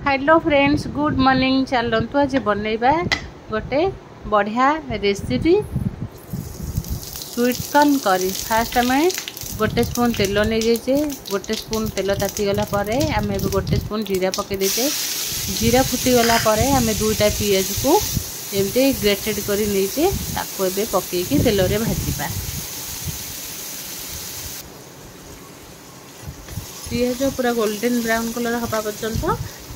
Hello friends good morning. चलतु आज बनइबा गोटे बढ़िया रेसिपी स्वीट कॉर्न करी। फास्ट आम गोटे स्पून तेल नहीं जाइए। गोटे स्पून तेल तातीगला आम गोटे स्पून जीरा पकई देचे। जीरा फुटीगला आम दुईटा पियाज को एमती ग्रेटेड कर नहीं पकईकी तेल रे भाजवा। पियाज पूरा गोल्डन ब्राउन कलर हवा पर्यंत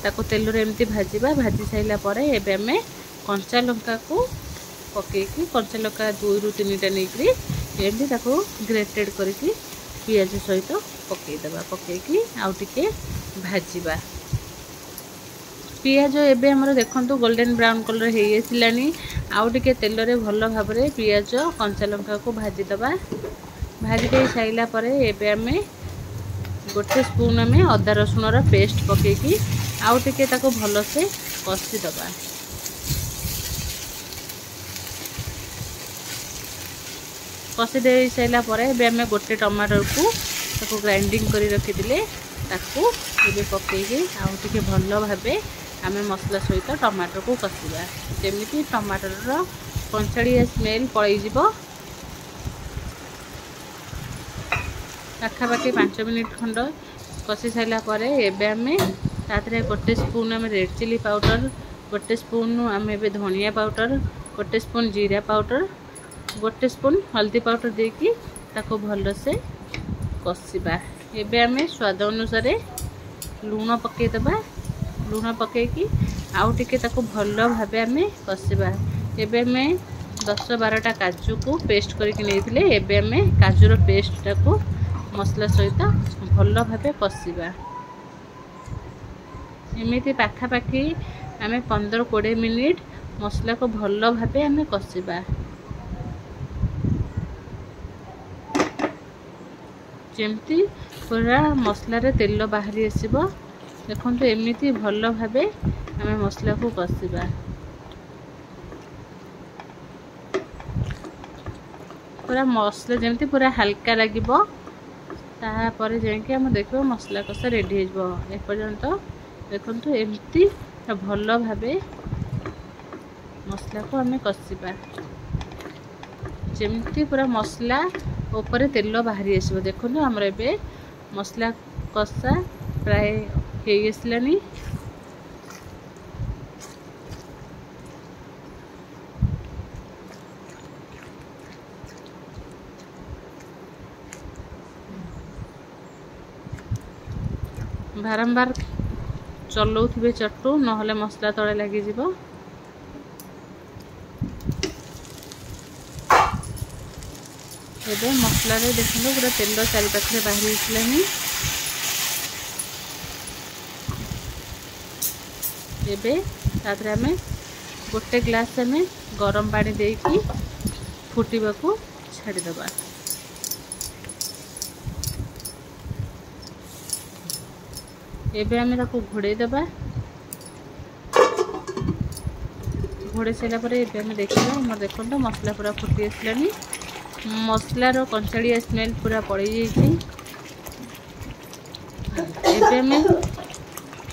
ताको तेल रे एमती भाजवा। भाजी साइला परे एबे हमें कंचा लंका को पकईकी कंचा लंका 2 ରୁ 3टा नहीं एमती ताको ग्रेटेड करके पियाज सहित पकईदेवा। पकईकी आउ टिके भाजवा। पियाज एबे हमर देखंतु गोल्डन ब्राउन कलर हे आसिलानी। आउ टिके तेल रे भल भाव रे पियाज कंचा लंका को भाजी दबा। भाजी दे साइला परे एबे हमें गोटे स्पून आम अदा रसुण पेस्ट पकईकी आउ टिके ताको भल से कषी दबा। कषी दे साइला परे एबे हमें गोटे टमाटर को ताको ग्राइंडिंग करी रखी दिले ताको एबे पकईकी आउ टिके भल भाबे आम मसला सहित टमाटर को कषिबा। जेमिति टमाटर रो कंचाड़िया स्मेल पळई जिवो। पाखापाखि 5 मिनिट खंड कषि साइला परे एबे हमें तातरे गोटे स्पून आम रेड चिली पाउडर, गोटे स्पून आम एबे धनिया पाउडर, गोटे स्पून जीरा पाउडर, गोटे स्पून हल्दी पाउडर देकी ताको भल से कषिबा। एबे हमें स्वाद अनुसार लूण पकई दबा। लूण पकईकी आउ टिके ताको भल भाबे हमें कषिबा। एबे हमें 10-12टा काजू को पेस्ट करके नहीं एबे हमें काजूर पेस्ट टाको मसला सहित भल भाबे कषिबा। एमिति पाखापाखि आम 15-20 मिनिट मसला को भल भाबे आम कषिबा। जेमती पूरा मसला रे तेल बाहरी आसीबो। देखंतु एमिति भल भाबे आम मसला को कषिबा। पूरा मसला जेमती पूरा हल्का लागिबो तापर जाके हम देखो मसला कषा रेडी हो। एपर्यंत देखंतु एमती भल भाबे मसला को आम कषिबा। जेमती पूरा मसला ऊपर तेल बाहरी आसो। देखो हमर एबे मसला कषा प्राय हो आसलानी। बारंबार चलाउथिबे चट्टू नहले मसला तले लगी जिवो। एबे मसला रे देखो पूरा तेल चारि पाखरे बाहरी आसलानी। एबे तातरे हमें गोटे ग्लास हमें गरम पानी देकी फुटीबा को छाड़ी दबा। एबे हमें ताको घोड़े दबा। घोड़े सारा पर एबे हमें देखा हम देखो मसला पूरा फुटी आसलानी। मसलार कंचाड़िया स्मेल पूरा पड़े जाइए। एबे हमें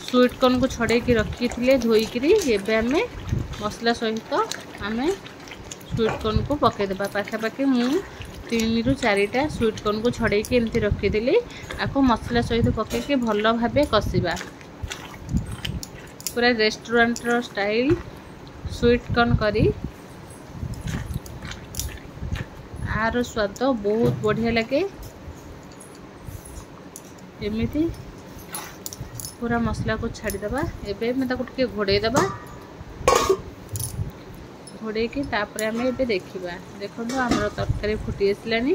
स्वीट कॉर्न को छड़े की रखी थे धोईकरी एबे हमें मसला सहित आम स्वीट कॉर्न को पकईदेबा। पाखापाखि मु 3 ରୁ 4टा स्वीट कॉर्न को छड़े की एमती रखीदेली आपको मसला सहित पकईके भल भाबे कषिबा। पूरा रेस्टोरेंट रो स्टाइल स्वीट कॉर्न करी। आर स्वाद बहुत बढ़िया लगे। एमिति पूरा मसला को छाड़ी दबा। एबे मैं ताको टिके घोड़े दबा। घोड़े की तापर आम एबे देखिबा। देखो हमर तरकारी फुटी आसलानी।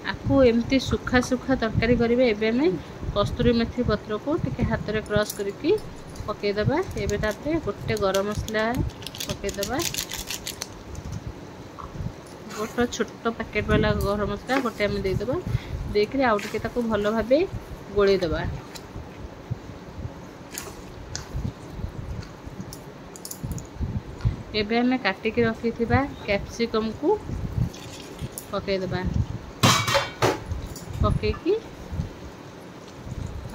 आपको एमती सुखा सुखा तरकारी करेंगे। एबे हमें कस्तूरी मेथी पत्र को टिके हाथ रे क्रश करके पकईदेबा। एबे ताते गोटे गरम मसला पकईदेबा। गोटे छोट पैकेट वाला गरम मसला गोटे आम देदेबा। देकर आउ टिके ताको भल भाबे गोळेई दबा। एबे हमें काटिकी रखी कैप्सिकम को पकईदेबा। पकईकी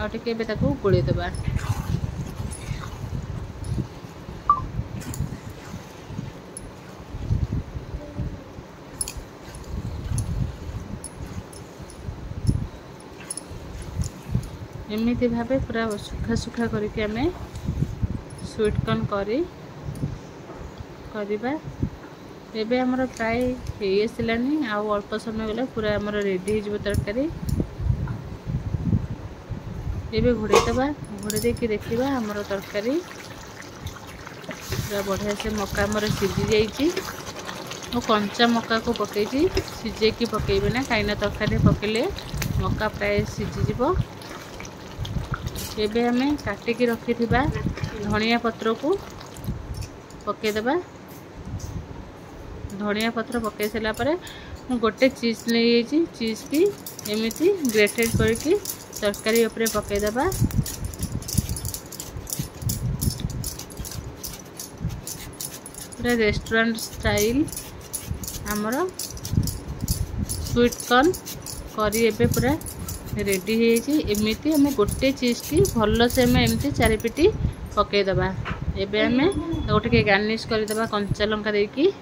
आटे गोले देवा। एमती भावे पूरा सुखा सुखा करके आम स्वीट कॉर्न करवा। एबे हमर प्राय हे आसलानी आउ अल्प समय गला पूरा हमर रेडी हो तरकारी। एबे घोड़े दबा, घोड़े देके देखिबा हमर तरकारी पूरा बढ़िया से मक्का हमर सिझी जाइए। मो कंचा मक्का को पकईची, सिझे की पकईबे ना कहीं तरकारी पकईले मक्का प्राय सिझी जीवो। एबे हमें काटिकी रखी धनिया पत्र को पकईदेबा। धनिया पत्र पकई सारा पर गोटे चीज ले चीज की एमती ग्रेटेड करके तरकारी उपरे पकईदेबा। पूरा रेस्टोरेंट स्टाइल आमर स्वीट कॉर्न करी एबे पूरा रेडी एमती हमें गोटे चीज की भल से एमती चारिपिटी पकईदेबा। एबे हमें गोटे गार्निश करदेबा कंचा लंका देकी।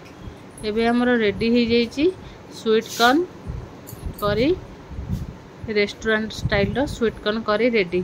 एबे हमर रेडी हो जाइए स्वीट कॉर्न करी, रेस्टोरेंट स्टाइल स्वीट कॉर्न करी रेडी।